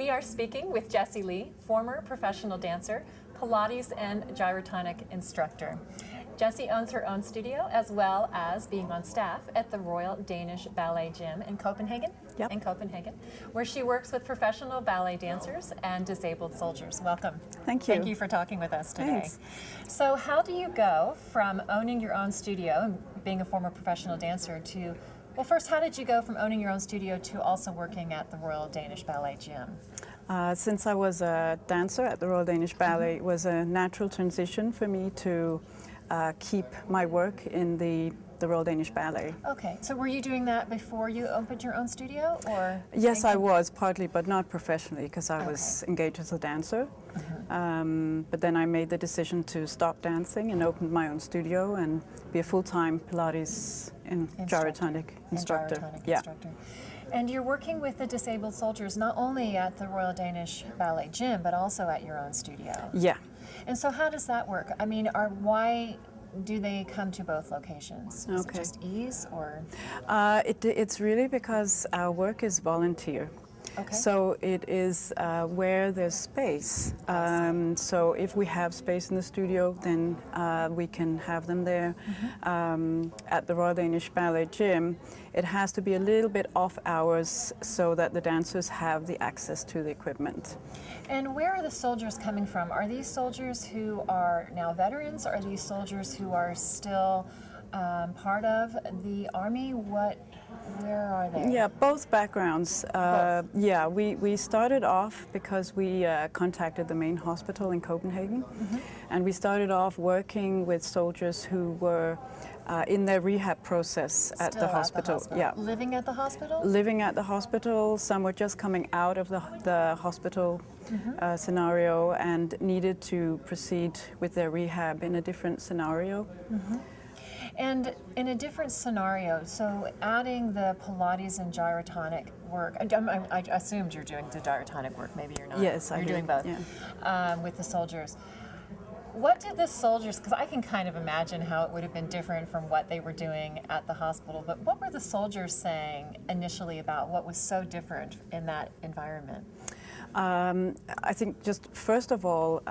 We are speaking with Jessie Lee, former professional dancer, Pilates and gyrotonic instructor. Jessie owns her own studio as well as being on staff at the Royal Danish Ballet Gym in Copenhagen, where she works with professional ballet dancers and disabled soldiers. Welcome. Thank you. Thank you for talking with us today. Thanks. So how do you go from owning your own studio and being a former professional dancer to, well, first, how did you go from owning your own studio to also working at the Royal Danish Ballet Gym? Since I was a dancer at the Royal Danish Ballet, it was a natural transition for me to keep my work in the Royal Danish Ballet. Okay, so were you doing that before you opened your own studio, or? Yes, I was, partly, but not professionally, because I was engaged as a dancer. But then I made the decision to stop dancing and open my own studio and be a full-time Pilates and gyrotonic instructor. And you're working with the disabled soldiers not only at the Royal Danish Ballet Gym, but also at your own studio. Yeah. And so how does that work? I mean, why do they come to both locations? Is it just ease, or? It's really because our work is volunteer. Okay. So it is where there's space. So if we have space in the studio, then we can have them there. At the Royal Danish Ballet Gym, it has to be a little bit off hours so that the dancers have the access to the equipment. And where are the soldiers coming from? Are these soldiers who are now veterans? Or are these soldiers who are still part of the Army? Where are they? Yeah, both backgrounds. Yeah, we started off because we contacted the main hospital in Copenhagen, and we started off working with soldiers who were in their rehab process at the hospital. Yeah, living at the hospital. Living at the hospital. Some were just coming out of the hospital scenario and needed to proceed with their rehab in a different scenario. And in a different scenario, so adding the Pilates and gyrotonic work, I assumed you're doing the gyrotonic work, maybe you're not. Yes, you're doing both, with the soldiers. What did the soldiers, because I can kind of imagine how it would have been different from what they were doing at the hospital, but what were the soldiers saying initially about what was so different in that environment? I think just first of all,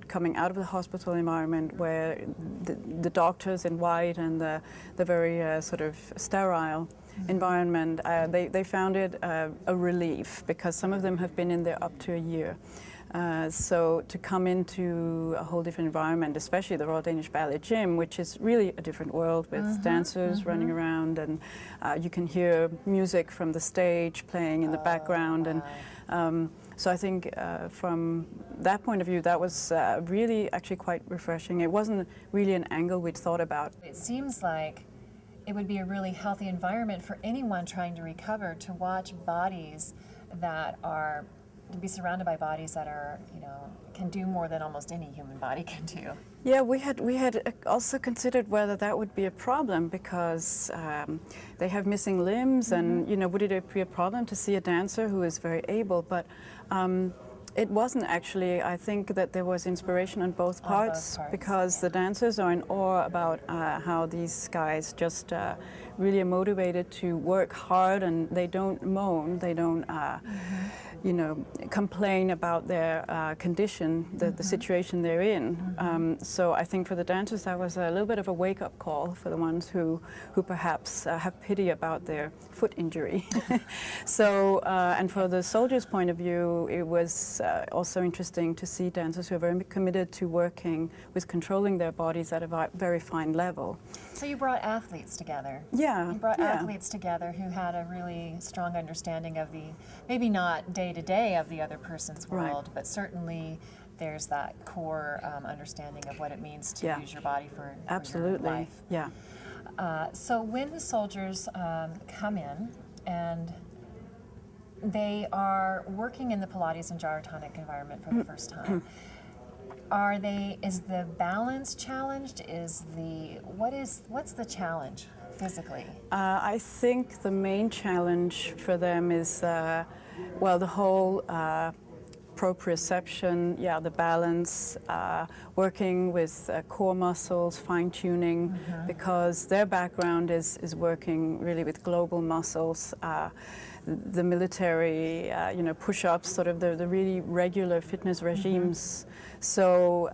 coming out of the hospital environment where the doctors in white and the very sort of sterile environment, they found it a relief, because some of them have been in there up to a year. So to come into a whole different environment, especially the Royal Danish Ballet Gym, which is really a different world with dancers running around, and you can hear music from the stage playing in the background. And so I think from that point of view, that was really actually quite refreshing. It wasn't really an angle we'd thought about. It seems like it would be a really healthy environment for anyone trying to recover, to watch bodies that are, to be surrounded by bodies that are, can do more than almost any human body can do. Yeah, we had also considered whether that would be a problem, because they have missing limbs, and would it be a problem to see a dancer who is very able? But it wasn't actually. I think that there was inspiration on both parts, because the dancers are in awe about how these guys just really are motivated to work hard, and they don't moan, they don't complain about their condition, the situation they're in. So I think for the dancers that was a little bit of a wake-up call for the ones who perhaps have pity about their foot injury. So, and for the soldiers' point of view, it was also interesting to see dancers who are very committed to working with controlling their bodies at a very fine level. So you brought athletes together. Yeah. You brought athletes together who had a really strong understanding of the, maybe not day-to-day of the other person's world, but certainly there's that core understanding of what it means to use your body for your life. Yeah. So when the soldiers come in and they are working in the Pilates and gyrotonic environment for the first time, is the balance challenged? What's the challenge physically? I think the main challenge for them is, the whole proprioception, the balance, working with core muscles, fine-tuning, because their background is working really with global muscles. The military, push-ups, sort of the really regular fitness regimes. So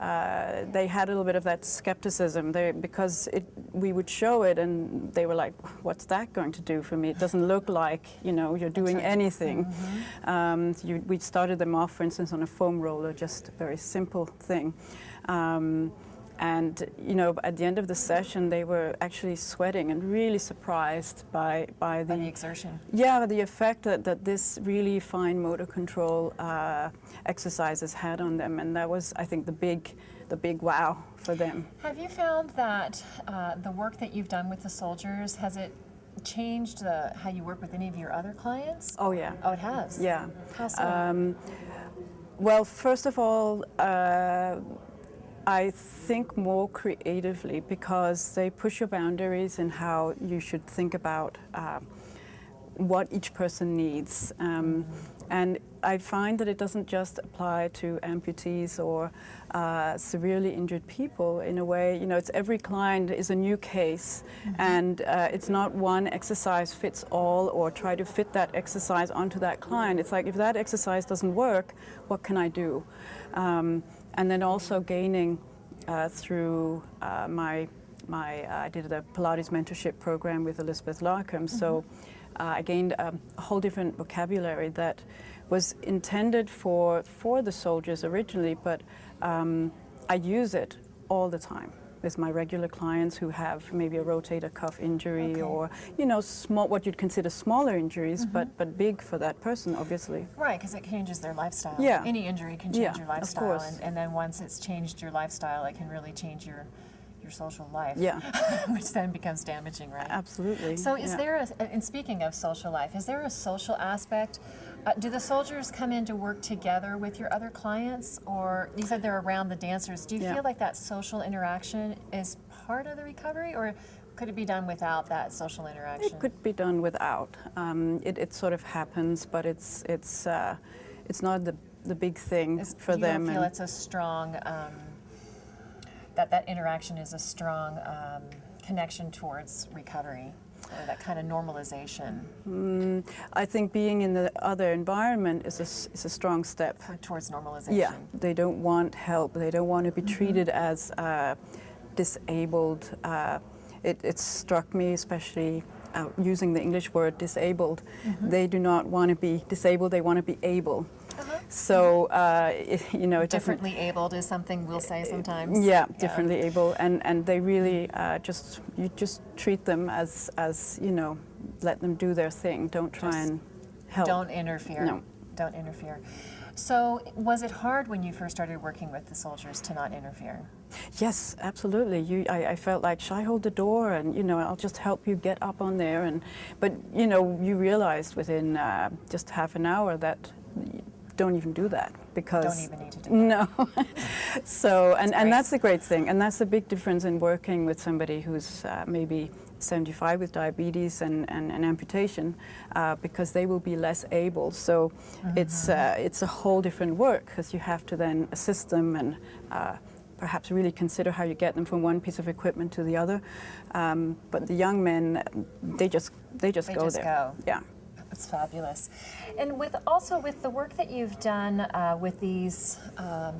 they had a little bit of that skepticism because we would show it and they were like, what's that going to do for me? It doesn't look like, you're doing anything. We started them off, for instance, on a foam roller, just a very simple thing. And at the end of the session, they were actually sweating and really surprised by the exertion. Yeah, the effect that this really fine motor control exercises had on them, and that was, I think, the big wow for them. Have you found that the work that you've done with the soldiers, has it changed how you work with any of your other clients? Oh yeah. Oh, it has. Yeah. How so? Well, first of all, I think more creatively, because they push your boundaries in how you should think about what each person needs. And I find that it doesn't just apply to amputees or severely injured people. In a way, it's every client is a new case, and it's not one exercise fits all or try to fit that exercise onto that client. It's like, if that exercise doesn't work, what can I do? And then also gaining through I did a Pilates mentorship program with Elizabeth Larkham, so I gained a whole different vocabulary that was intended for the soldiers originally, but I use it all the time with my regular clients who have maybe a rotator cuff injury, or small, what you'd consider smaller injuries, but big for that person, obviously. Right, because it changes their lifestyle. Yeah. Any injury can change your lifestyle, of course. and then once it's changed your lifestyle, it can really change your social life. Yeah. Which then becomes damaging, right? Absolutely. So is there and speaking of social life, is there a social aspect? Do the soldiers come in to work together with your other clients, or you said they're around the dancers? Do you feel like that social interaction is part of the recovery, or could it be done without that social interaction? It could be done without. It sort of happens, but it's not the big thing for them. You don't feel it's a strong that interaction is a strong connection towards recovery, or that kind of normalization? I think being in the other environment is a strong step towards normalization. Yeah, they don't want help. They don't want to be treated as disabled. It struck me, especially using the English word disabled. They do not want to be disabled. They want to be able. So differently abled is something we'll say sometimes. Yeah, differently able, and they really you just treat them as let them do their thing. Don't try and help. Don't interfere. No. Don't interfere. So was it hard when you first started working with the soldiers to not interfere? Yes, absolutely. I felt like, should I hold the door, and I'll just help you get up on there, but you realized within just half an hour that don't even do that, because don't even need to do that. No. So and that's the great thing, and that's the big difference in working with somebody who's maybe 75 with diabetes and amputation, because they will be less able. So it's a whole different work, because you have to then assist them and perhaps really consider how you get them from one piece of equipment to the other. But the young men, they just go there. Go. Yeah. That's fabulous. And also with the work that you've done with these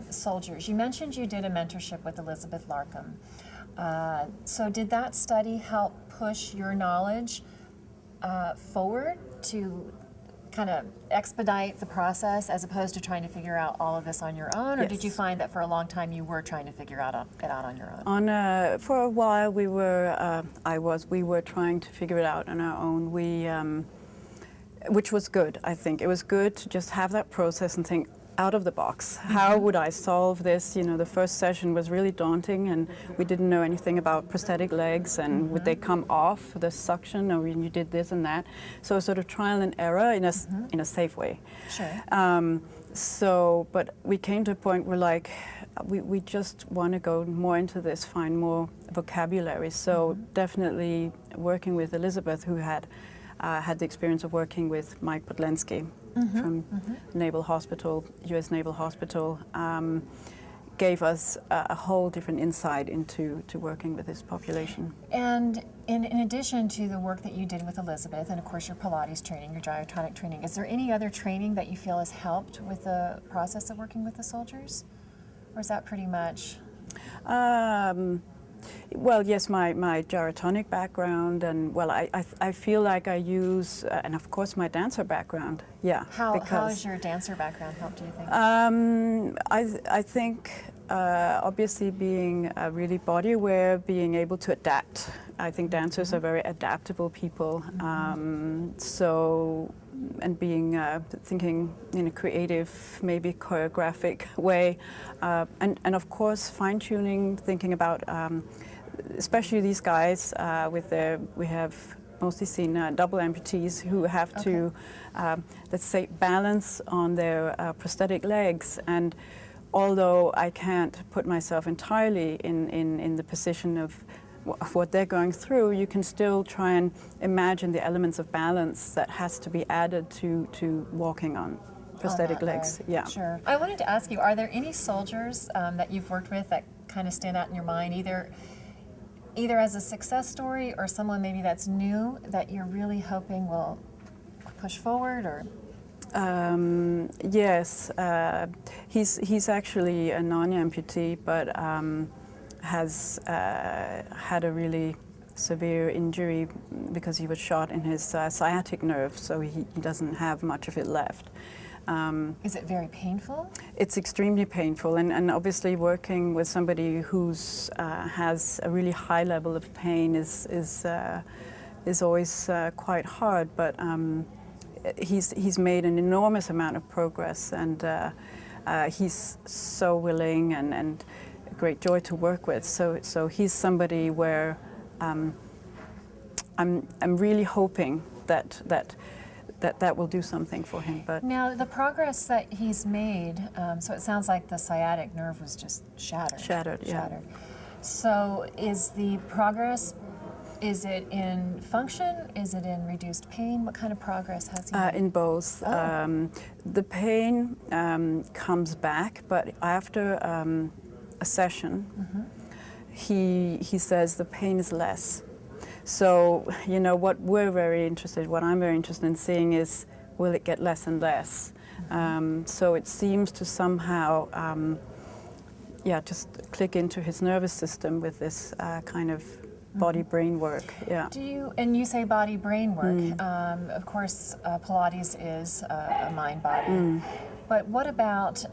soldiers, you mentioned you did a mentorship with Elizabeth Larkham. So did that study help push your knowledge forward to kind of expedite the process, as opposed to trying to figure out all of this on your own? Or did you find that for a long time you were trying to figure it out on your own? For a while we were trying to figure it out on our own. Which was good, I think. It was good to just have that process and think out of the box. How would I solve this? The first session was really daunting, and we didn't know anything about prosthetic legs, and would they come off the suction, or when you did this and that. So sort of trial and error in a safe way. Sure. But we came to a point where we just want to go more into this, find more vocabulary. So definitely working with Elizabeth, who had had the experience of working with Mike Podlensky from Naval Hospital, U.S. Naval Hospital, gave us a whole different insight into working with this population. And in addition to the work that you did with Elizabeth, and of course your Pilates training, your gyrotonic training, is there any other training that you feel has helped with the process of working with the soldiers? Or is that pretty much? Well, yes, my gyrotonic background, and well, I feel like I use, and of course my dancer background, yeah. How has your dancer background helped, do you think? I think obviously being really body aware, being able to adapt. I think dancers are very adaptable people. So, and being thinking in a creative, maybe choreographic way, and of course fine-tuning, thinking about especially these guys with their, we have mostly seen double amputees who have to, let's say, balance on their prosthetic legs. And although I can't put myself entirely in the position of what they're going through, you can still try and imagine the elements of balance that has to be added to walking on prosthetic legs. Way. Yeah. Sure. I wanted to ask you, are there any soldiers that you've worked with that kind of stand out in your mind, either as a success story or someone maybe that's new that you're really hoping will push forward? Or yes, he's actually a non-amputee, but has had a really severe injury because he was shot in his sciatic nerve, so he doesn't have much of it left. Is it very painful? It's extremely painful, and obviously working with somebody who's has a really high level of pain is always quite hard. But he's made an enormous amount of progress, and he's so willing and a great joy to work with. So he's somebody where I'm really hoping that will do something for him. But now the progress that he's made, so it sounds like the sciatic nerve was just shattered. Shattered. So is the progress, is it in function? Is it in reduced pain? What kind of progress has he made? In both. Oh. The pain comes back, but after a session, he says the pain is less. So, you know, what I'm very interested in seeing is, will it get less and less? So it seems to somehow, just click into his nervous system with this kind of body-brain work. Yeah. And you say body-brain work. Of course, Pilates is a mind-body. But what about,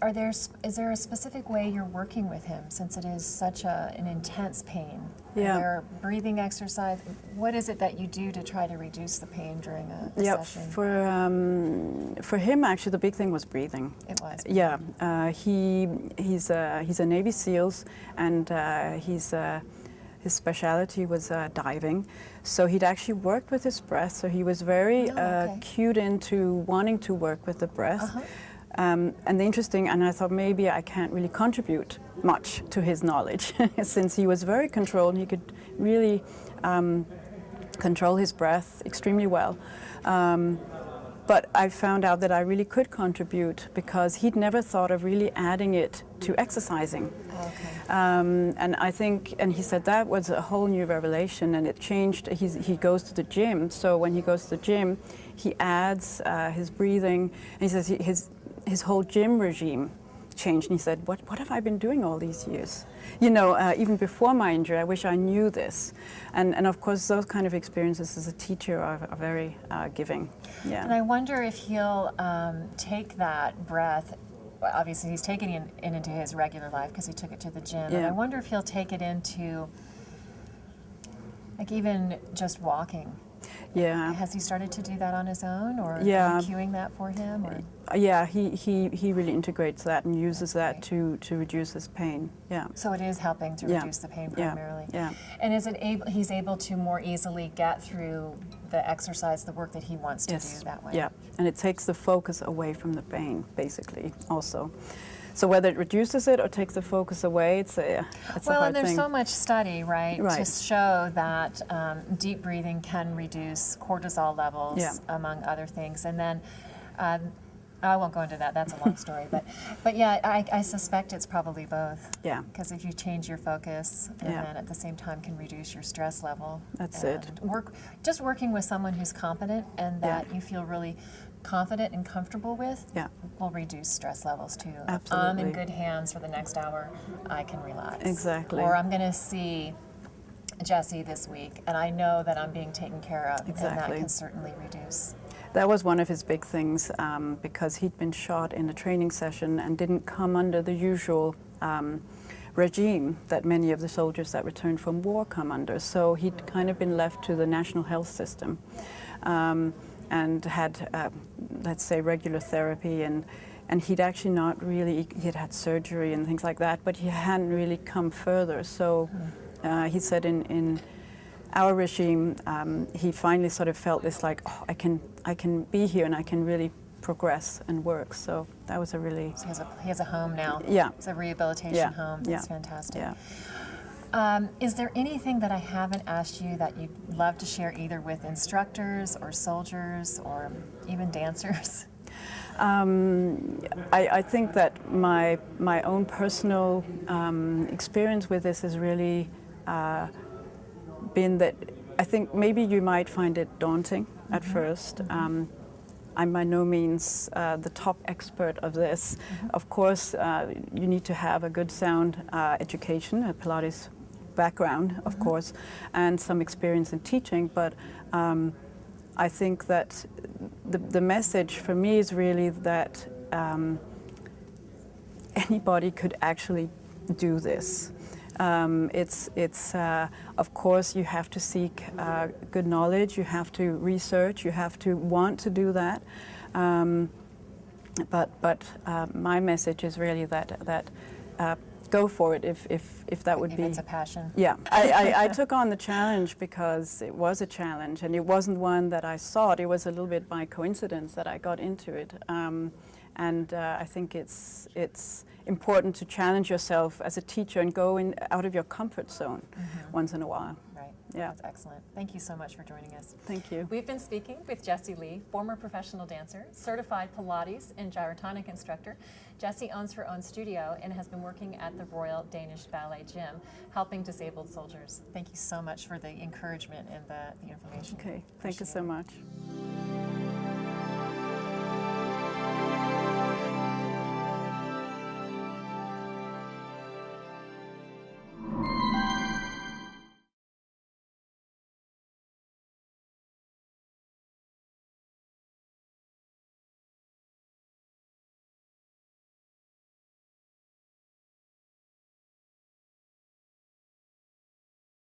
is there a specific way you're working with him, since it is such an intense pain? Yeah. Are there breathing exercise? What is it that you do to try to reduce the pain during a session? For him, actually, the big thing was breathing. It was. Yeah. He's a Navy SEALs, and his specialty was diving. So he'd actually worked with his breath. So he was very cued into wanting to work with the breath. And the interesting, and I thought maybe I can't really contribute much to his knowledge since he was very controlled. He could really control his breath extremely well. But I found out that I really could contribute because he'd never thought of really adding it to exercising. And I think, and he said that was a whole new revelation, and it changed. He goes to the gym, so when he goes to the gym, he adds his breathing, and he says his whole gym regime changed. And he said, what have I been doing all these years? You know, even before my injury, I wish I knew this. And of course, those kind of experiences as a teacher are very giving. Yeah. And I wonder if he'll take that breath. Well, obviously, he's taking it into his regular life because he took it to the gym. Yeah. And I wonder if he'll take it into, like, even just walking. Yeah. Has he started to do that on his own, or are you cueing that for him? Or? Yeah, he really integrates that and uses that to reduce his pain. Yeah. So it is helping to reduce the pain primarily. Yeah. And is it he's able to more easily get through the exercise, the work that he wants to do that way? Yeah. And it takes the focus away from the pain, basically, also. So whether it reduces it or takes the focus away, it's a Well, hard and there's thing. so much study, right, to Right. show that deep breathing can reduce cortisol levels, Yeah. among other things. And then I won't go into that. That's a long story. But yeah, I suspect it's probably both. Yeah. Because if you change your focus and Yeah. then at the same time can reduce your stress level. That's and it. Just working with someone who's competent and that Yeah. you feel really confident and comfortable with Yeah. will reduce stress levels too. If I'm Absolutely. in good hands for the next hour, I can relax. Exactly. Or I'm going to see Jessie this week and I know that I'm being taken care of, and that Exactly. can certainly reduce. That was one of his big things, because he'd been shot in a training session and didn't come under the usual regime that many of the soldiers that returned from war come under. So he'd kind of been left to the national health system, and had, let's say, regular therapy, and he'd actually not really, he'd had surgery and things like that, but he hadn't really come further. So he said in our regime, he finally sort of felt this like, oh, I can be here and I can really progress and work. So that was a really... So he has a home now. Yeah. It's a rehabilitation Yeah. home. Yeah. That's fantastic. Yeah. Is there anything that I haven't asked you that you'd love to share either with instructors or soldiers or even dancers? I think that my own personal experience with this has really been that I think maybe you might find it daunting at first. I'm by no means the top expert of this. Of course, you need to have a good sound education, a Pilates background, of course, and some experience in teaching, but I think that the message for me is really that anybody could actually do this. Of course, you have to seek good knowledge, you have to research, you have to want to do that. But my message is really that go for it if that would If be... it's a passion. Yeah, I took on the challenge because it was a challenge, and it wasn't one that I sought. It was a little bit by coincidence that I got into it. And I think it's important to challenge yourself as a teacher and go out of your comfort zone once in a while. Right. Yeah. That's excellent. Thank you so much for joining us. Thank you. We've been speaking with Jessie Lee, former professional dancer, certified Pilates and gyrotonic instructor. Jessie owns her own studio and has been working at the Royal Danish Ballet Gym, helping disabled soldiers. Thank you so much for the encouragement and the information. Okay, thank you so much.